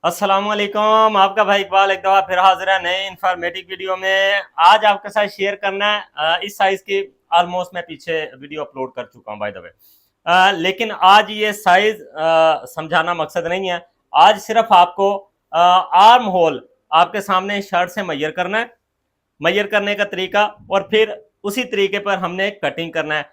अस्सलाम वालेकुम। आपका भाई इकबाल एक दफ़ा फिर हाजिर है नए इंफॉर्मेटिव वीडियो में। आज आपके साथ शेयर करना है इस साइज़ की ऑलमोस्ट मैं पीछे वीडियो अपलोड कर चुका हूँ बाय द वे। लेकिन आज ये साइज़ समझाना मकसद नहीं है। आज सिर्फ आपको आर्म होल आपके सामने शर्ट से मैयर करना है, मैयर करने का तरीका, और फिर उसी तरीके पर हमने कटिंग करना है।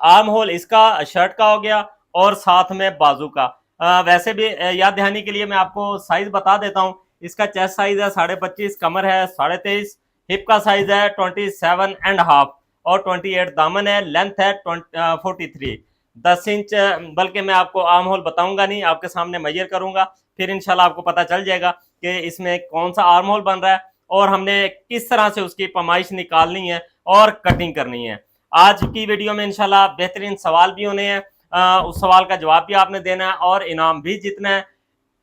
आर्म होल इसका शर्ट का हो गया और साथ में बाजू का। वैसे भी याद दहानी के लिए मैं आपको साइज बता देता हूँ। इसका चेस्ट साइज है 25.5, कमर है 23.5, हिप का साइज है 27.5 और 28 दामन है, लेंथ है 43 10 इंच। बल्कि मैं आपको आर्म होल बताऊंगा नहीं, आपके सामने मैयर करूंगा, फिर इंशाल्लाह आपको पता चल जाएगा कि इसमें कौन सा आर्म होल बन रहा है और हमने किस तरह से उसकी पैमाइश निकालनी है और कटिंग करनी है। आज की वीडियो में इंशाल्लाह बेहतरीन सवाल भी होने हैं, उस सवाल का जवाब भी आपने देना है और इनाम भी जीतना है।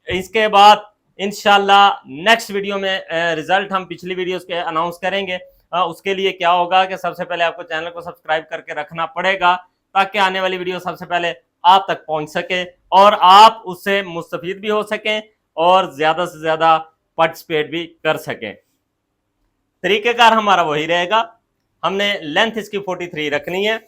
इसके बाद इंशाल्लाह नेक्स्ट वीडियो में रिजल्ट हम पिछली वीडियोस के अनाउंस करेंगे। उसके लिए क्या होगा कि सबसे पहले आपको चैनल को सब्सक्राइब करके रखना पड़ेगा ताकि आने वाली वीडियो सबसे पहले आप तक पहुंच सके और आप उससे मुस्तफीद भी हो सकें और ज्यादा से ज्यादा पार्टिसिपेट भी कर सकें। तरीकेकार हमारा वही रहेगा। हमने लेंथ इसकी 43 रखनी है।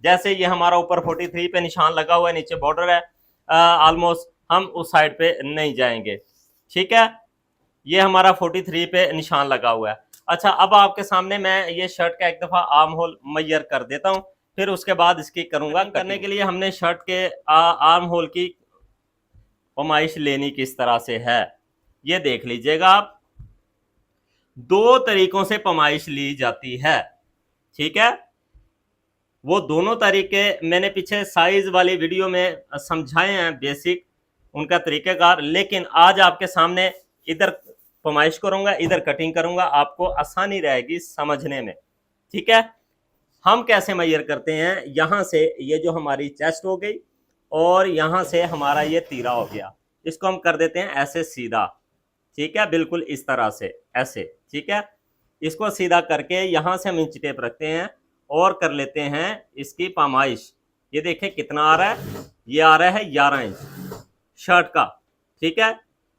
जैसे ये हमारा ऊपर 43 पे निशान लगा हुआ है, नीचे बॉर्डर है, ऑलमोस्ट हम उस साइड पे नहीं जाएंगे। ठीक है, ये हमारा 43 पे निशान लगा हुआ है। अच्छा, अब आपके सामने मैं ये शर्ट का एक दफा आर्म होल मैयर कर देता हूँ, फिर उसके बाद इसकी करूंगा। करने के लिए हमने शर्ट के आर्म होल की पैमाइश लेनी किस तरह से है ये देख लीजिएगा आप। दो तरीकों से पैमाइश ली जाती है, ठीक है। वो दोनों तरीके मैंने पीछे साइज वाली वीडियो में समझाए हैं, बेसिक उनका तरीकेकार। लेकिन आज आपके सामने इधर पैमाइश करूंगा, इधर कटिंग करूंगा, आपको आसानी रहेगी समझने में। ठीक है, हम कैसे मैयर करते हैं। यहां से ये जो हमारी चेस्ट हो गई और यहां से हमारा ये तीरा हो गया, इसको हम कर देते हैं ऐसे सीधा। ठीक है, बिल्कुल इस तरह से ऐसे। ठीक है, इसको सीधा करके यहां से हम इंच टेप रखते हैं और कर लेते हैं इसकी पैमाइश। ये देखें कितना आ रहा है, ये आ रहा है 11 इंच शर्ट का। ठीक है,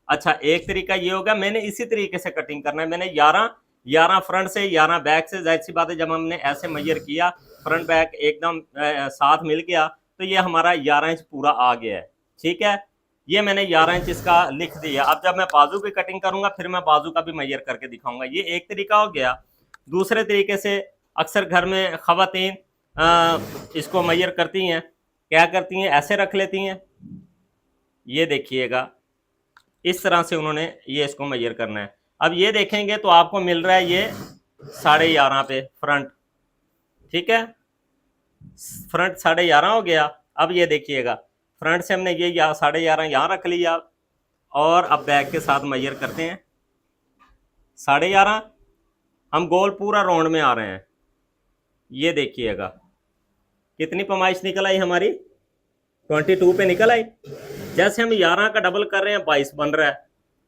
अच्छा एक तरीका ये होगा, मैंने इसी तरीके से कटिंग करना है। मैंने 11 फ्रंट से 11 बैक से। जाहिर सी बात है जब हमने ऐसे मैयर किया, फ्रंट बैक एकदम साथ मिल गया, तो ये हमारा 11 इंच पूरा आ गया है। ठीक है, ये मैंने 11 इंच इसका लिख दिया। अब जब मैं बाजू की कटिंग करूंगा फिर मैं बाजू का भी मैयर करके दिखाऊंगा। ये एक तरीका हो गया। दूसरे तरीके से अक्सर घर में खवातीन इसको मैयर करती हैं। क्या करती हैं, ऐसे रख लेती हैं। ये देखिएगा इस तरह से उन्होंने ये इसको मैयर करना है। अब ये देखेंगे तो आपको मिल रहा है ये 11.5 पे फ्रंट। ठीक है, फ्रंट 11.5 हो गया। अब ये देखिएगा फ्रंट से हमने ये 11.5 यहाँ रख लिया और अब बैक के साथ मैयर करते हैं 11.5। हम गोल पूरा राउंड में आ रहे हैं। ये देखिएगा कितनी पैमाइश निकल आई हमारी, 22 पे निकल आई। जैसे हम 11 का डबल कर रहे हैं 22 बन रहा है।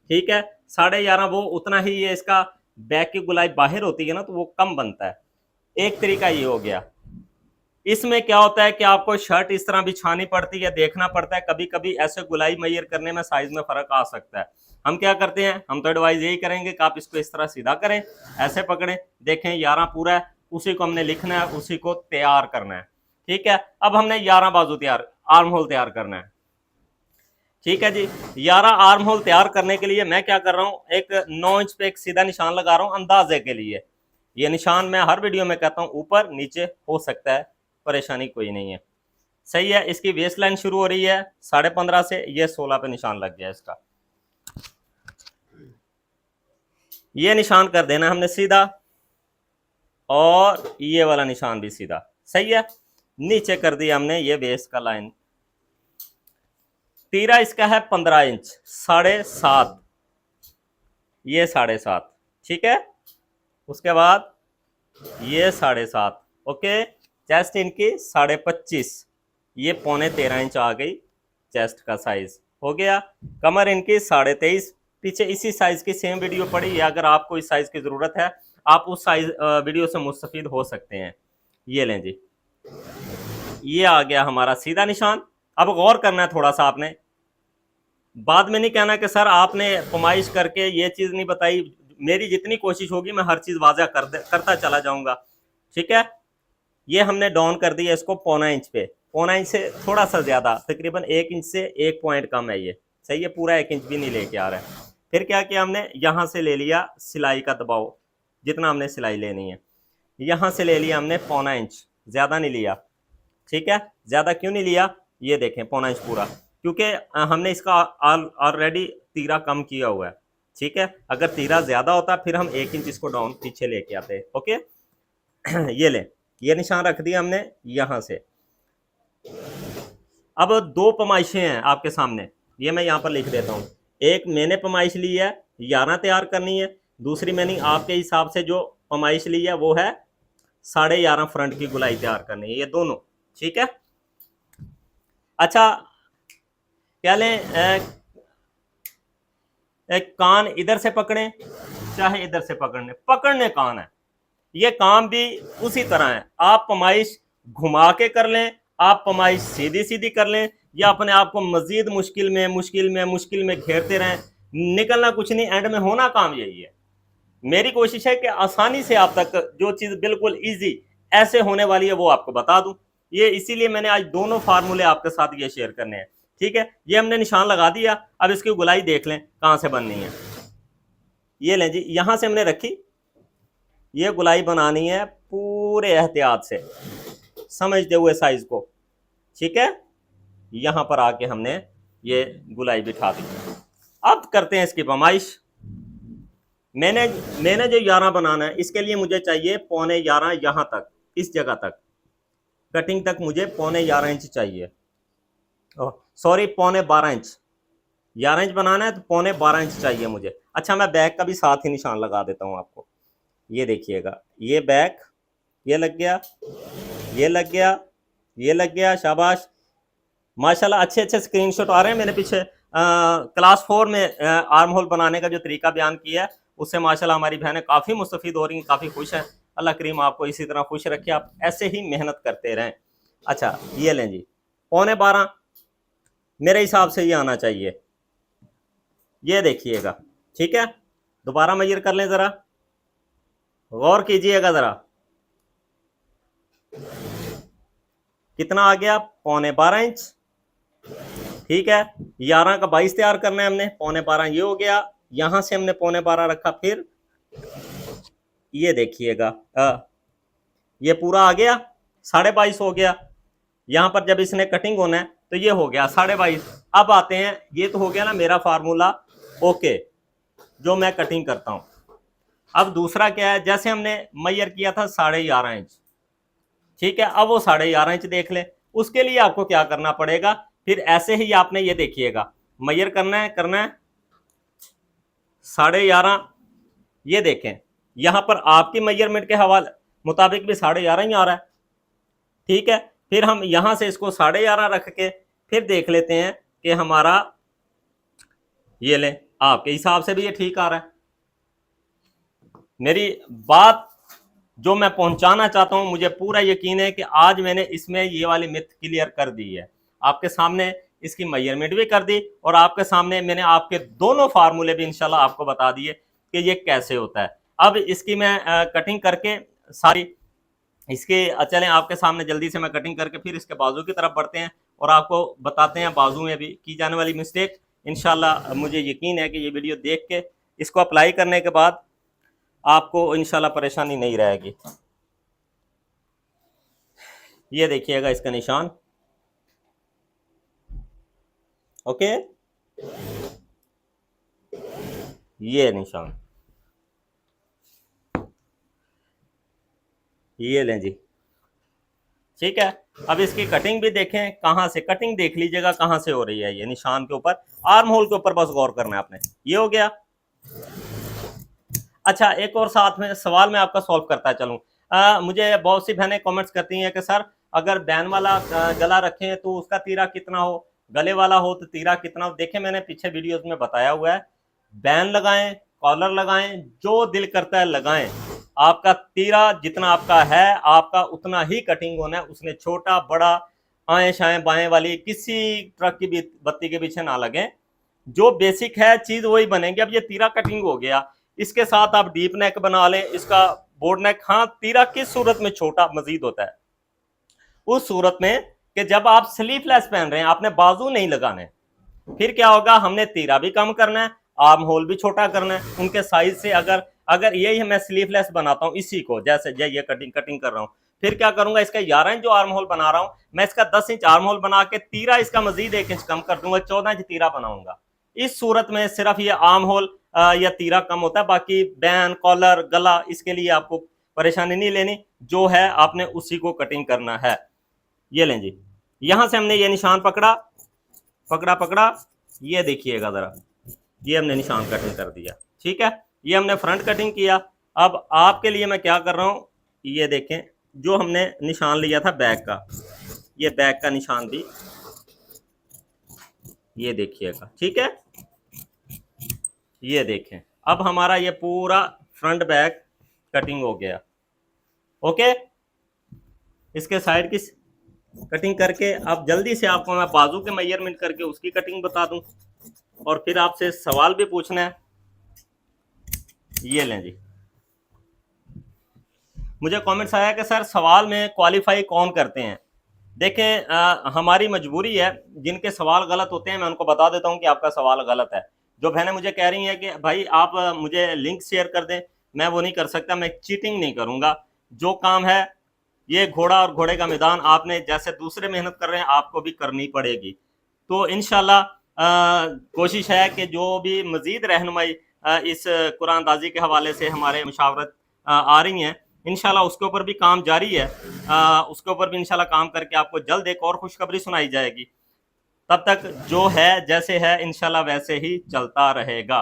ठीक है, 11.5 वो उतना ही, ये इसका बैक की गुलाई बाहर होती है ना तो वो कम बनता है। एक तरीका ये हो गया। इसमें क्या होता है कि आपको शर्ट इस तरह बिछानी पड़ती है, देखना पड़ता है। कभी कभी ऐसे गुलाई मैयर करने में साइज में फर्क आ सकता है। हम क्या करते हैं, हम तो एडवाइज यही करेंगे कि आप इसको इस तरह सीधा करें, ऐसे पकड़ें। देखें 11 पूरा है, उसी को हमने लिखना है, उसी को तैयार करना है। ठीक है, अब हमने 11 बाजू तैयार, आर्म होल तैयार करना है। ठीक है जी, 11 आर्म होल तैयार करने के लिए मैं क्या कर रहा हूँ, एक 9 इंच पे एक सीधा निशान लगा रहा हूँ अंदाजे के लिए। ये निशान मैं हर वीडियो में कहता हूँ ऊपर नीचे हो सकता है, परेशानी कोई नहीं है। सही है, इसकी वेस्ट लाइन शुरू हो रही है 15.5 से, ये 16 पे निशान लग गया इसका। ये निशान कर देना हमने सीधा और ये वाला निशान भी सीधा। सही है, नीचे कर दिया हमने ये बेस का लाइन। तीरा इसका है 15 इंच, 7.5, ये 7.5। ठीक है, उसके बाद ये 7.5। ओके, चेस्ट इनकी 25.5, ये 12.75 इंच आ गई चेस्ट का साइज हो गया। कमर इनकी 23.5। पीछे इसी साइज की सेम वीडियो पड़ी है, अगर आपको इस साइज की जरूरत है आप उस साइज वीडियो से मुस्तफीद हो सकते हैं। ये लें जी, ये आ गया हमारा सीधा निशान। अब गौर करना है थोड़ा सा आपने, बाद में नहीं कहना कि सर आपने फरमाइश करके ये चीज़ नहीं बताई। मेरी जितनी कोशिश होगी मैं हर चीज़ वाज़ह करता चला जाऊँगा, ठीक है। ये हमने डाउन कर दिया इसको 1.25 इंच पे, 1.25 इंच से थोड़ा सा ज़्यादा, तकरीबन 1 इंच से 1 पॉइंट कम है ये, सही है, पूरा 1 इंच भी नहीं लेके आ रहा है। फिर क्या किया हमने, यहाँ से ले लिया सिलाई का दबाव, जितना हमने सिलाई लेनी है, यहाँ से ले लिया हमने 1.25 इंच, ज़्यादा नहीं लिया, ठीक है। ज़्यादा क्यों नहीं लिया, ये देखें 1.25 इंच पूरा, क्योंकि हमने इसका ऑलरेडी तीरा कम किया हुआ है, ठीक है। अगर तीरा ज़्यादा होता फिर हम 1 इंच इसको डाउन पीछे लेके आते, ओके। ये लें, ये निशान रख दिया हमने यहाँ से। अब दो पैमाइशें हैं आपके सामने, ये मैं यहाँ पर लिख देता हूँ। एक मैंने पैमाइश ली है 11 तैयार करनी है, दूसरी मैंने आपके हिसाब से जो पैमाइश ली है वो है 11.5 फ्रंट की गुलाई तैयार करनी है, ये दोनों, ठीक है। अच्छा, क्या लें, एक कान इधर से पकड़ें चाहे इधर से पकड़ने कान है, ये काम भी उसी तरह है। आप पैमाइश घुमा के कर लें, आप पैमाइश सीधी सीधी कर लें, या अपने आप को मजीद मुश्किल में घेरते रहें, निकलना कुछ नहीं, एंड में होना काम यही है। मेरी कोशिश है कि आसानी से आप तक जो चीज़ बिल्कुल इजी ऐसे होने वाली है वो आपको बता दूं। ये इसीलिए मैंने आज दोनों फार्मूले आपके साथ ये शेयर करने हैं, ठीक है। ये हमने निशान लगा दिया, अब इसकी गुलाई देख लें कहाँ से बननी है। ये लें जी, यहाँ से हमने रखी, ये गुलाई बनानी है पूरे एहतियात से, समझते हुए साइज को, ठीक है। यहाँ पर आके हमने ये गुलाई बिठा दी। अब करते हैं इसकी पैमाइश। मैंने जो 11 बनाना है इसके लिए मुझे चाहिए 11.25 यहाँ तक, इस जगह तक कटिंग तक मुझे 11.25 इंच चाहिए, सॉरी 11.25 इंच। 11 इंच बनाना है तो 11.25 इंच चाहिए मुझे। अच्छा, मैं बैक का भी साथ ही निशान लगा देता हूँ आपको, ये देखिएगा, ये बैक, ये लग गया, ये लग गया, ये लग गया, शाबाश माशाल्लाह। अच्छे स्क्रीनशॉट आ रहे हैं। मैंने पीछे क्लास 4 में आर्म होल बनाने का जो तरीका बयान किया है उससे माशाल्लाह हमारी बहनें काफ़ी मुस्तफ़ीद हो रही हैं, काफ़ी खुश हैं। अल्लाह करीम आपको इसी तरह खुश रखे, आप ऐसे ही मेहनत करते रहें। अच्छा, ये लें जी, 11.25 मेरे हिसाब से ये आना चाहिए, ये देखिएगा, ठीक है। दोबारा मेजर कर लें, ज़रा गौर कीजिएगा ज़रा, कितना आ गया, 11.25 इंच, ठीक है। 11 का 22 तैयार करना है हमने, 11.25 ये हो गया, यहाँ से हमने 11.25 रखा, फिर ये देखिएगा ये पूरा आ गया, 22.5 हो गया। यहाँ पर जब इसने कटिंग होना है तो ये हो गया 22.5। अब आते हैं, ये तो हो गया ना मेरा फार्मूला, ओके, जो मैं कटिंग करता हूँ। अब दूसरा क्या है, जैसे हमने मेजर किया था 11.5 इंच, ठीक है। अब वो 11.5 इंच देख लें, उसके लिए आपको क्या करना पड़ेगा, फिर ऐसे ही आपने ये देखिएगा मेजर करना है 11.5, ये देखें यहाँ पर आपकी मेजरमेंट के हवाले मुताबिक भी 11.5 ही आ रहा है, ठीक है। फिर हम यहाँ से इसको 11.5 रख के फिर देख लेते हैं कि हमारा, ये लें, आपके हिसाब से भी ये ठीक आ रहा है। मेरी बात जो मैं पहुंचाना चाहता हूं, मुझे पूरा यकीन है कि आज मैंने इसमें ये वाली मिथ क्लियर कर दी है, आपके सामने इसकी मेजरमेंट भी कर दी, और आपके सामने मैंने आपके दोनों फार्मूले भी इंशाल्लाह आपको बता दिए कि ये कैसे होता है। अब इसकी मैं कटिंग करके सारी इसके, चलें आपके सामने जल्दी से मैं कटिंग करके फिर इसके बाजू की तरफ बढ़ते हैं और आपको बताते हैं बाजू में भी की जाने वाली मिस्टेक। इंशाल्लाह मुझे यकीन है कि ये वीडियो देख के इसको अप्लाई करने के बाद आपको इंशाल्लाह परेशानी नहीं रहेगी। ये देखिएगा इसका निशान, ओके, ये निशान, ये लें जी, ठीक है। अब इसकी कटिंग भी देखें, कहाँ से कटिंग देख लीजिएगा कहाँ से हो रही है, ये निशान के ऊपर, आर्म होल के ऊपर बस गौर करना है आपने, ये हो गया। अच्छा, एक और साथ में सवाल मैं आपका सॉल्व करता चलूँ। मुझे बहुत सी बहनें कमेंट्स करती हैं कि सर अगर बैन वाला गला रखें तो उसका तीरा कितना हो, गले वाला हो तो तीरा कितना हो। देखें, मैंने पीछे वीडियोस में बताया हुआ है, बैन लगाएं, कॉलर लगाएं, जो दिल करता है लगाएं, आपका तीरा जितना आपका है आपका उतना ही कटिंग होना है, उसने छोटा बड़ा आएँ शाएँ बाएँ वाली किसी ट्रक की भी बत्ती के पीछे ना लगें। जो बेसिक है चीज वही बनेगी। अब ये तीरा कटिंग हो गया, इसके साथ आप डीप नेक बना लें, इसका बोर्ड नेक। हाँ, तीरा किस सूरत में छोटा मजीद होता है? उस सूरत में कि जब आप स्लीवलेस पहन रहे हैं, आपने बाजू नहीं लगाने, फिर क्या होगा, हमने तीरा भी कम करना है, आर्म होल भी छोटा करना है उनके साइज से। अगर अगर यही मैं स्लीवलेस बनाता हूं इसी को, जैसे ये कटिंग कर रहा हूं, फिर क्या करूंगा, इसका 11 इंच जो आर्म होल बना रहा हूं, मैं इसका 10 इंच आर्म होल बना के तीरा इसका मजीद 1 इंच कम कर दूंगा, 14 इंच तीरा बनाऊंगा। इस सूरत में सिर्फ ये आर्म होल या तीरा कम होता है, बाकी बैन, कॉलर, गला, इसके लिए आपको परेशानी नहीं लेनी, जो है आपने उसी को कटिंग करना है। ये लें जी, यहां से हमने ये निशान पकड़ा पकड़ा पकड़ा, ये देखिएगा जरा, ये हमने निशान कटिंग कर दिया। ठीक है, ये हमने फ्रंट कटिंग किया। अब आपके लिए मैं क्या कर रहा हूं, ये देखें, जो हमने निशान लिया था बैक का, ये बैक का निशान भी ये देखिएगा। ठीक है, ये देखें, अब हमारा ये पूरा फ्रंट बैक कटिंग हो गया। ओके, इसके साइड की कटिंग करके अब जल्दी से आपको मैं बाजू के मेजरमेंट करके उसकी कटिंग बता दूं, और फिर आपसे सवाल भी पूछना है। ये लें जी, मुझे कमेंट्स आया कि सर सवाल में क्वालिफाई कौन करते हैं। देखें, हमारी मजबूरी है, जिनके सवाल गलत होते हैं मैं उनको बता देता हूं कि आपका सवाल गलत है। जो बहनें मुझे कह रही हैं कि भाई आप मुझे लिंक शेयर कर दें, मैं वो नहीं कर सकता, मैं चीटिंग नहीं करूंगा। जो काम है, ये घोड़ा और घोड़े का मैदान, आपने जैसे दूसरे मेहनत कर रहे हैं आपको भी करनी पड़ेगी। तो इंशाल्लाह कोशिश है कि जो भी मजीद रहनुमाई इस कुरानदाजी के हवाले से हमारे मुशावरत आ रही हैं, इंशाल्लाह उसके ऊपर भी काम जारी है। उसके ऊपर भी इंशाल्लाह काम करके आपको जल्द एक और खुशखबरी सुनाई जाएगी। तब तक जो है जैसे है इंशाल्लाह वैसे ही चलता रहेगा।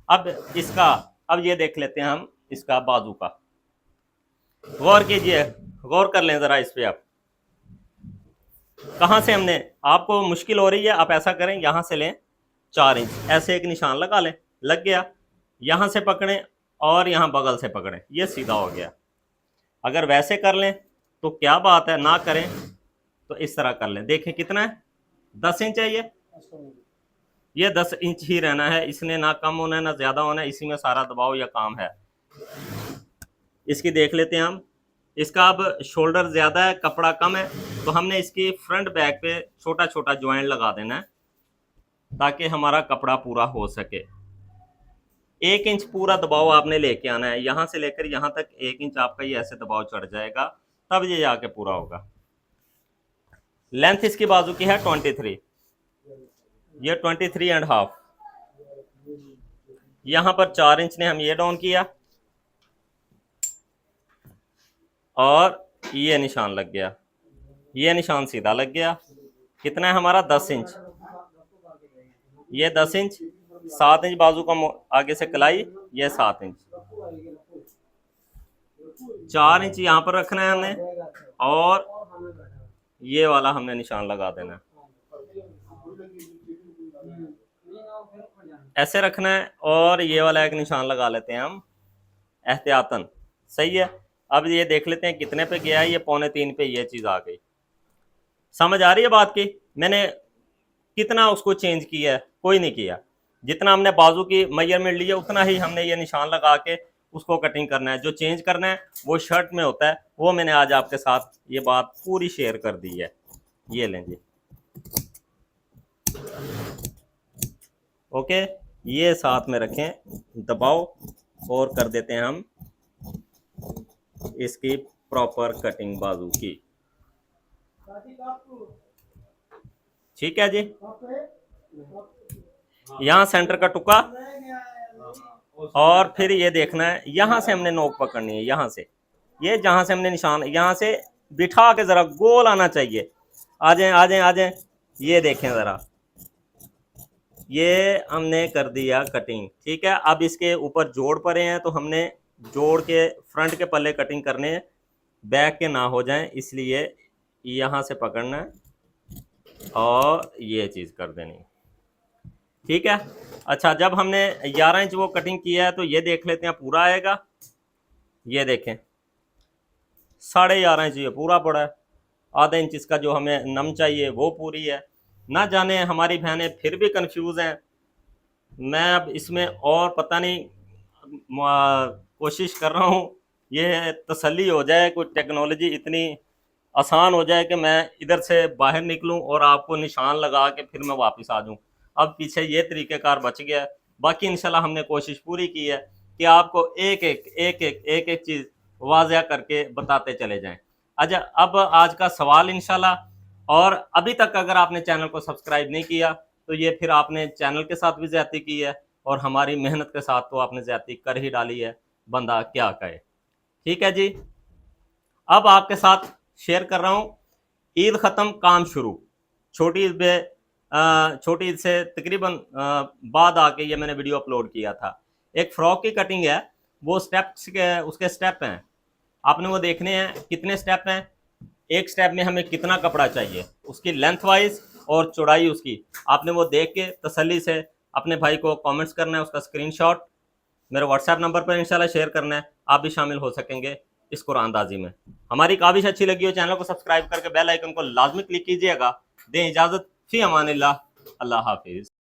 अब ये देख लेते हैं हम इसका बाजू का। गौर कीजिए, गौर कर लें जरा इस पे। आप कहाँ से, हमने आपको मुश्किल हो रही है, आप ऐसा करें, यहाँ से लें 4 इंच, ऐसे एक निशान लगा लें, लग गया। यहाँ से पकड़ें और यहाँ बगल से पकड़ें, ये सीधा हो गया। अगर वैसे कर लें तो क्या बात है, ना करें तो इस तरह कर लें। देखें कितना है, 10 इंच है ये 10 इंच ही रहना है, इसने ना कम होना है ना ज़्यादा होना है, इसी में सारा दबाव या काम है। इसकी देख लेते हैं हम। इसका अब शोल्डर ज़्यादा है, कपड़ा कम है, तो हमने इसकी फ्रंट बैक पे छोटा छोटा ज्वाइंट लगा देना है ताकि हमारा कपड़ा पूरा हो सके। 1 इंच पूरा दबाव आपने लेके आना है, यहाँ से लेकर यहाँ तक 1 इंच आपका ये ऐसे दबाव चढ़ जाएगा, तब ये जाके पूरा होगा। लेंथ इसकी बाजू की है 23, ये 23.5। यहाँ पर 4 इंच ने हम ये डाउन किया और ये निशान लग गया, ये निशान सीधा लग गया। कितना है हमारा, 10 इंच, ये 10 इंच, 7 इंच बाजू का आगे से कलाई, ये 7 इंच, 4 इंच यहाँ पर रखना है हमने, और ये वाला हमने निशान लगा देना है, ऐसे रखना है, और ये वाला एक निशान लगा लेते हैं हम एहतियातन। सही है, अब ये देख लेते हैं कितने पे गया है, ये 2.25 पे ये चीज़ आ गई। समझ आ रही है बात की? मैंने कितना उसको चेंज किया है, कोई नहीं किया। जितना हमने बाजू की मेजरमेंट ली है उतना ही हमने ये निशान लगा के उसको कटिंग करना है। जो चेंज करना है वो शर्ट में होता है, वो मैंने आज आपके साथ ये बात पूरी शेयर कर दी है। ये लें जी, ओके, ये साथ में रखें, दबाओ, और कर देते हैं हम इसकी प्रॉपर कटिंग बाजू की। ठीक है जी, यहाँ सेंटर का टुका, और फिर ये देखना है यहाँ से हमने नोक पकड़नी है, यहाँ से, ये जहाँ से हमने निशान, यहाँ से बिठा के ज़रा गोल आना चाहिए। आ जाएं आ जाएं आ जाएं, ये देखें ज़रा, ये हमने कर दिया कटिंग। ठीक है, अब इसके ऊपर जोड़ पड़े हैं तो हमने जोड़ के फ्रंट के पल्ले कटिंग करने हैं, बैक के ना हो जाएं, इसलिए यहाँ से पकड़ना है और ये चीज़ कर देनी। ठीक है, अच्छा, जब हमने 11 इंच वो कटिंग किया है तो ये देख लेते हैं पूरा आएगा। ये देखें 11.5 इंच ये पूरा पड़ा है, आधा इंच इसका जो हमें नम चाहिए वो पूरी है। ना जाने हमारी बहनें फिर भी कंफ्यूज हैं मैं अब इसमें और पता नहीं कोशिश कर रहा हूँ ये तसल्ली हो जाए, कोई टेक्नोलॉजी इतनी आसान हो जाए कि मैं इधर से बाहर निकलूं और आपको निशान लगा के फिर मैं वापस आ जाऊं। अब पीछे ये तरीक़ेकार बच गया है। बाकी इंशाल्लाह हमने कोशिश पूरी की है कि आपको एक एक चीज़ वाज़िया करके बताते चले जाएं। अच्छा, अब आज का सवाल इंशाल्लाह, और अभी तक अगर आपने चैनल को सब्सक्राइब नहीं किया तो ये फिर आपने चैनल के साथ भी ज़्यादती की है और हमारी मेहनत के साथ तो आपने ज़्यादती कर ही डाली है, बंदा क्या कहे। ठीक है जी, अब आपके साथ शेयर कर रहा हूँ ईद ख़त्म काम शुरू। छोटी ईद पे छोटी ईद से तकरीबन बाद आके ये मैंने वीडियो अपलोड किया था। एक फ़्रॉक की कटिंग है, वो स्टेप्स के उसके स्टेप हैं, आपने वो देखने हैं कितने स्टेप हैं, एक स्टेप में हमें कितना कपड़ा चाहिए, उसकी लेंथ वाइज और चौड़ाई उसकी आपने वो देख के तसल्ली से अपने भाई को कमेंट्स करना है, उसका स्क्रीनशॉट मेरे व्हाट्सएप नंबर पर इंशाल्लाह शेयर करना है। आप भी शामिल हो सकेंगे इस कुरानदाजी में। हमारी काविश अच्छी लगी हो चैनल को सब्सक्राइब करके बेल आइकन को लाजमी क्लिक कीजिएगा। दें इजाज़त, फ़ी अमानिल्लाह, अल्लाह हाफिज़।